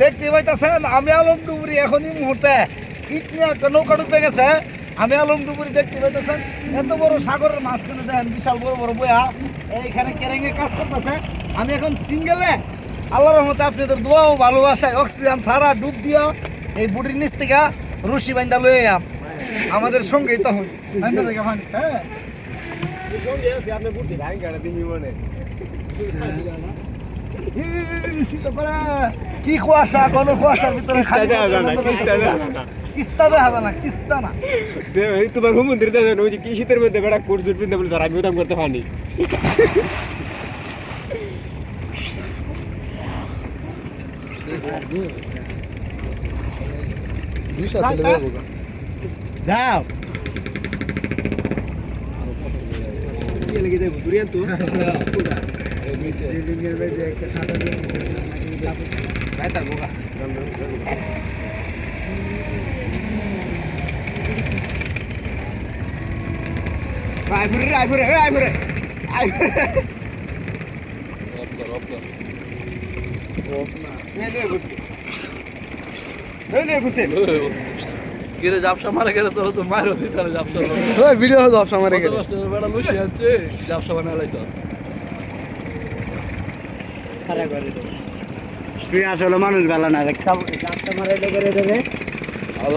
দেখতে পাইতেছেন আমি আলম ডুবুরি এখনই মুহূর্তে ইট নিয়ে একটা নৌকা ডুবে গেছে। আমি আলম ডুবুরি দেখতে পাইতেছেন এত বড় সাগরের মাঝখানে দেন বিশাল বড় বড় বয়া এইখানে কেরেঙ্গে কাজ করতেছে। আমি এখন সিঙ্গেলে আল্লাহর রহমতে আপনাদের দোয়া ও ভালোবাসায় অক্সিজেন ছাড়া ডুব দিয়া এই বুটির নিচ থেকে রশি বাইন্দা লয়ে আমাদের সঙ্গেই তখন হ্যাঁ কি কুয়াশা কোন কুয়াশার ভিতরে কিস্তা দেখা না কিস্তা না তোমার হুমন্দির দেখেন ওই যে কি শীতের মধ্যে বেড়া কোট সুট পিনতে বলে তারা আমি উদাম করতে পারি যাও লেগে যাবো দুরিয়ান তো গেলে জাপসা মারা গেলে তোর তো মায়ের হতে তাহলে জাপসা ভিডিও ব্যবসা মারে গেলে বেড়া লুসি আনছে জাপসা বানায় লাইছ তুই আসলে মানুষ ভালো না মারা দেবে